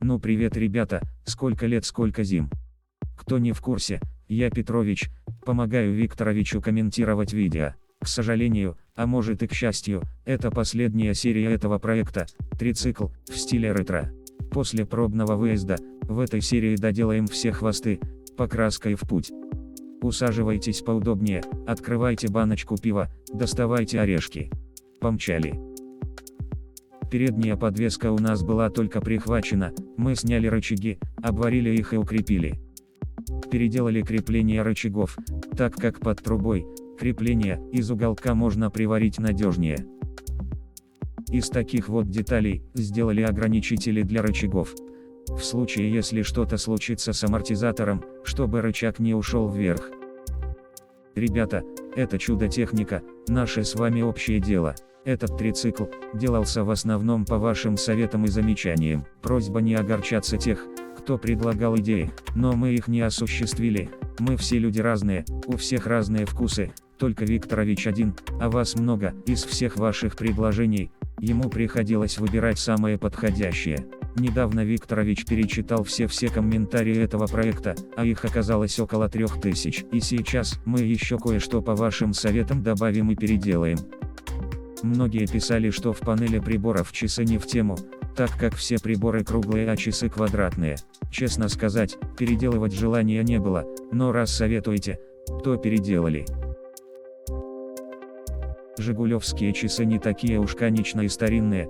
Ну привет, ребята, сколько лет, сколько зим. Кто не в курсе, я Петрович, помогаю Викторовичу комментировать видео. К сожалению, а может и к счастью, это последняя серия этого проекта, трицикл, в стиле ретро. После пробного выезда, в этой серии доделаем все хвосты, покраской в путь. Усаживайтесь поудобнее, открывайте баночку пива, доставайте орешки. Помчали. Передняя подвеска у нас была только прихвачена, мы сняли рычаги, обварили их и укрепили. Переделали крепление рычагов, так как под трубой, крепление из уголка можно приварить надежнее. Из таких вот деталей, сделали ограничители для рычагов. В случае если что-то случится с амортизатором, чтобы рычаг не ушел вверх. Ребята, это чудо-техника, наше с вами общее дело. Этот трицикл делался в основном по вашим советам и замечаниям. Просьба не огорчаться тех, кто предлагал идеи, но мы их не осуществили. Мы все люди разные, у всех разные вкусы, только Викторович один, а вас много. Из всех ваших предложений, ему приходилось выбирать самое подходящее. Недавно Викторович перечитал все комментарии этого проекта, а их оказалось около 3000. И сейчас мы еще кое-что по вашим советам добавим и переделаем. Многие писали, что в панели приборов часы не в тему, так как все приборы круглые, а часы квадратные. Честно сказать, переделывать желания не было, но раз советуете, то переделали. Жигулевские часы не такие уж конечно и старинные.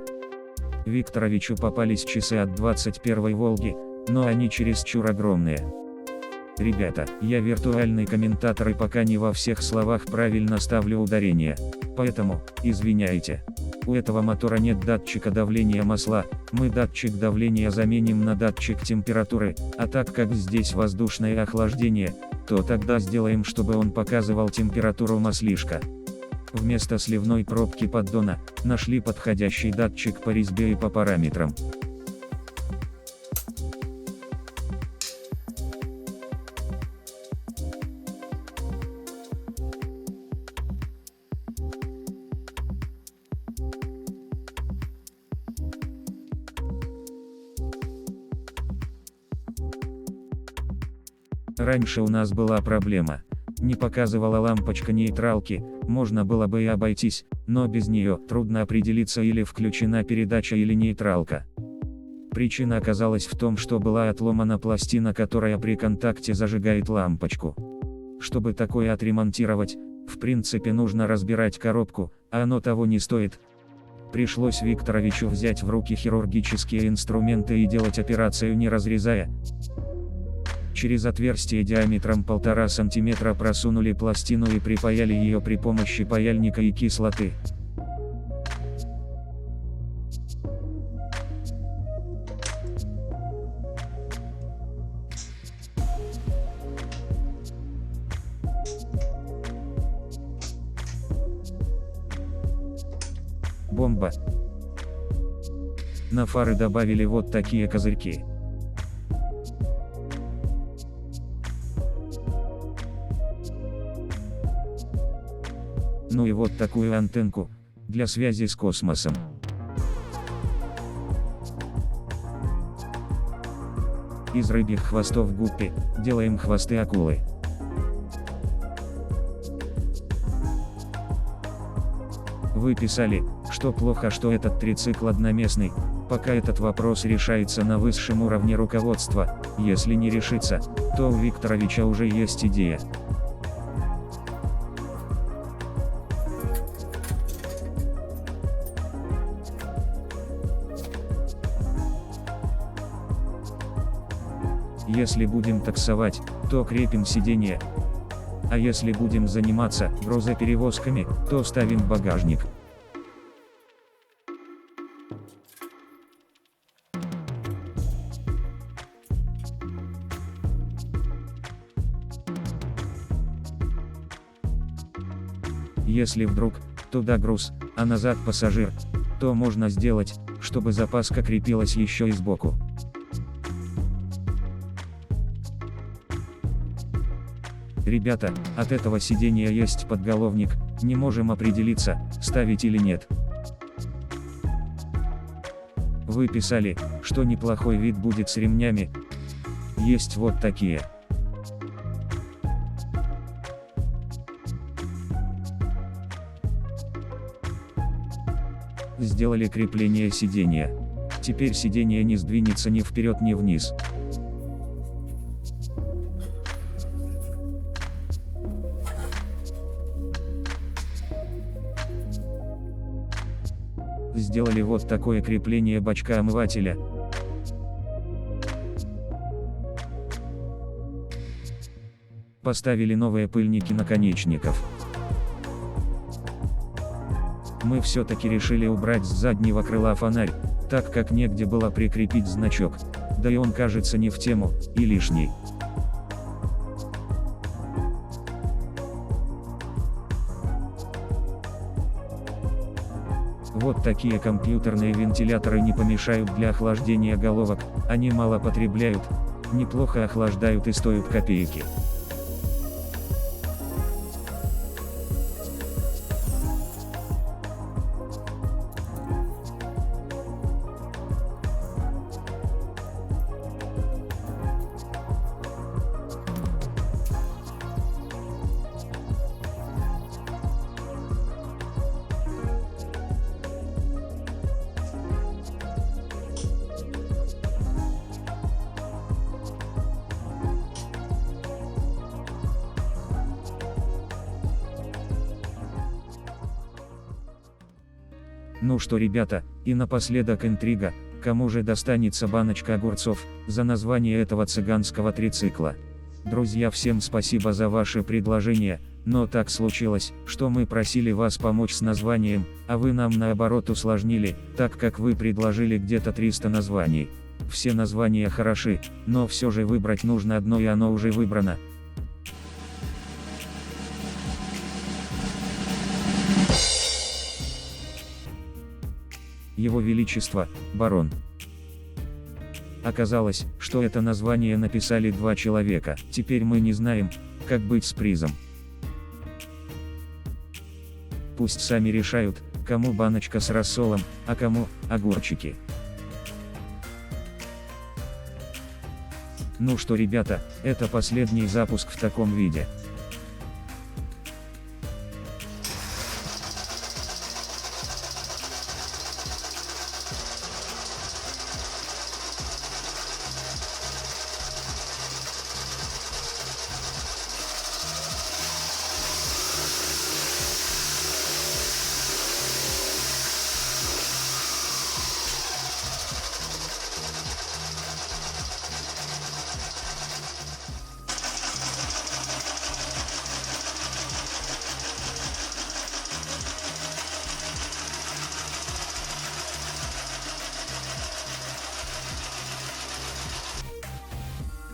Викторовичу попались часы от 21-й Волги, но они чересчур огромные. Ребята, я виртуальный комментатор и пока не во всех словах правильно ставлю ударение. Поэтому, извиняйте. У этого мотора нет датчика давления масла, мы датчик давления заменим на датчик температуры, а так как здесь воздушное охлаждение, то тогда сделаем, чтобы он показывал температуру маслишка. Вместо сливной пробки поддона, нашли подходящий датчик по резьбе и по параметрам. Раньше у нас была проблема. Не показывала лампочка нейтралки, можно было бы и обойтись, но без нее трудно определиться, или включена передача или нейтралка. Причина оказалась в том, что была отломана пластина, которая при контакте зажигает лампочку. Чтобы такое отремонтировать, в принципе нужно разбирать коробку, а оно того не стоит. Пришлось Викторовичу взять в руки хирургические инструменты и делать операцию не разрезая. Через отверстие диаметром 1,5 см просунули пластину и припаяли ее при помощи паяльника и кислоты. Бомба! На фары добавили вот такие козырьки. Ну и вот такую антенку, для связи с космосом. Из рыбьих хвостов гуппи, делаем хвосты акулы. Вы писали, что плохо, что этот трицикл одноместный, пока этот вопрос решается на высшем уровне руководства, если не решится, то у Викторовича уже есть идея. Если будем таксовать, то крепим сиденье. А если будем заниматься грузоперевозками, то ставим в багажник. Если вдруг туда груз, а назад пассажир, то можно сделать, чтобы запаска крепилась еще и сбоку. Ребята, от этого сиденья есть подголовник, не можем определиться, ставить или нет. Вы писали, что неплохой вид будет с ремнями. Есть вот такие. Сделали крепление сиденья. Теперь сиденье не сдвинется ни вперед, ни вниз. Сделали вот такое крепление бачка омывателя. Поставили новые пыльники наконечников. Мы все-таки решили убрать с заднего крыла фонарь, так как негде было прикрепить значок, да и он кажется не в тему, и лишний. Вот такие компьютерные вентиляторы не помешают для охлаждения головок, они мало потребляют, неплохо охлаждают и стоят копейки. Ну что, ребята, и напоследок интрига, кому же достанется баночка огурцов, за название этого цыганского трицикла. Друзья, всем спасибо за ваши предложения, но так случилось, что мы просили вас помочь с названием, а вы нам наоборот усложнили, так как вы предложили где-то 300 названий. Все названия хороши, но все же выбрать нужно одно, и оно уже выбрано. Его Величество, барон. Оказалось, что это название написали 2 человека, теперь мы не знаем, как быть с призом. Пусть сами решают, кому баночка с рассолом, а кому огурчики. Ну что, ребята, это последний запуск в таком виде.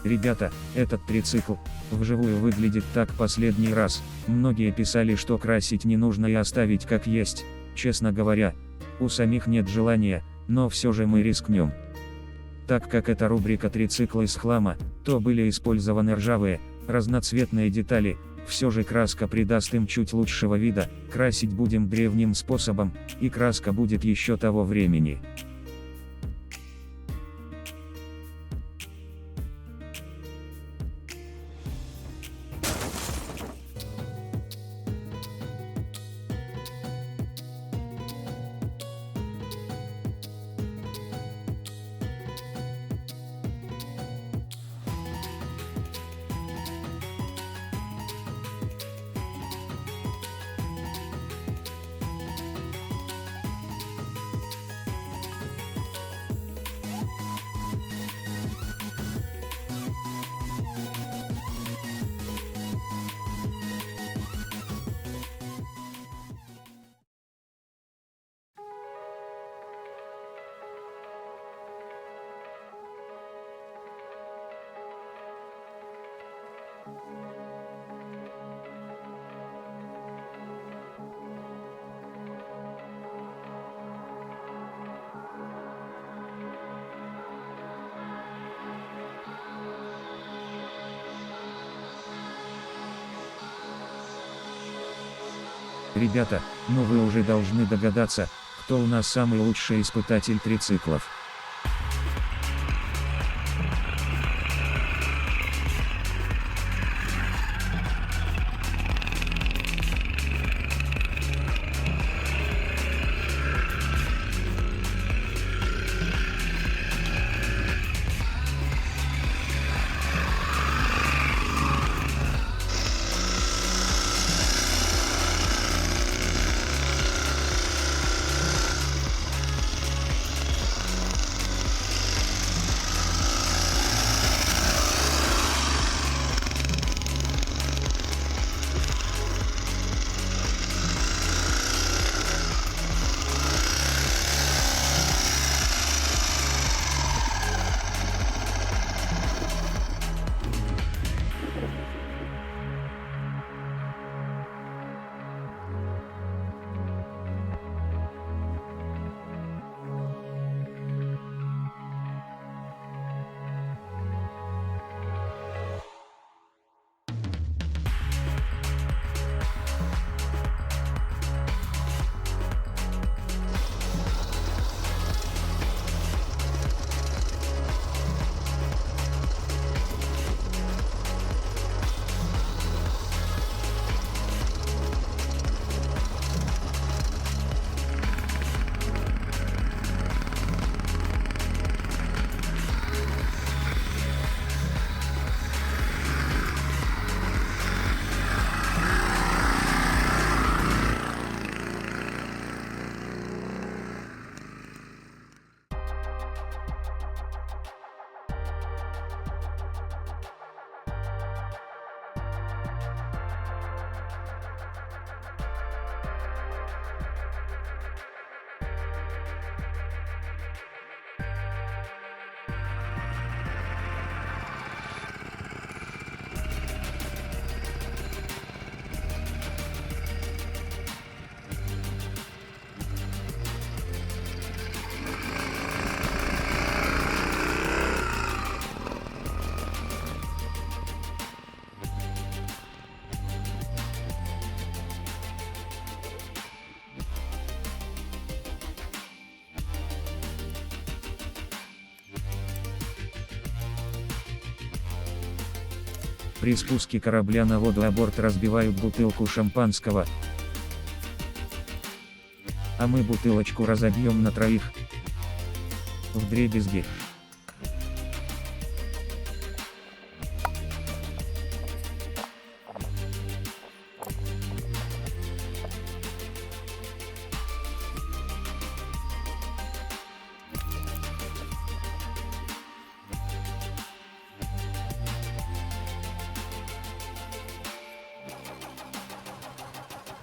Ребята, этот трицикл вживую выглядит так последний раз. Многие писали, что красить не нужно и оставить как есть. Честно говоря, у самих нет желания, но все же мы рискнем. Так как это рубрика «Трицикл из хлама», то были использованы ржавые, разноцветные детали, все же краска придаст им чуть лучшего вида, красить будем древним способом, и краска будет еще того времени. Ребята, ну вы уже должны догадаться, кто у нас самый лучший испытатель трициклов. При спуске корабля на воду о борт разбивают бутылку шампанского. А мы бутылочку разобьем на троих. Вдребезги.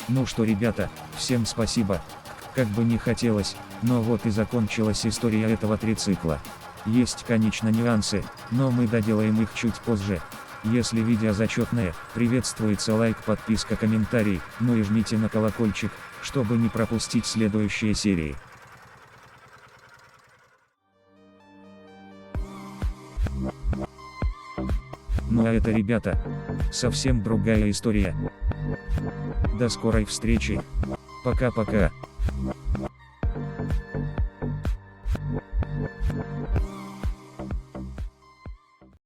Ну что, ребята, всем спасибо. Как бы не хотелось, но вот и закончилась история этого трицикла. Есть, конечно, нюансы, но мы доделаем их чуть позже. Если видео зачетное, приветствуется лайк, подписка, комментарий, ну и жмите на колокольчик, чтобы не пропустить следующие серии. Ну а это, ребята, совсем другая история. До скорой встречи. Пока-пока.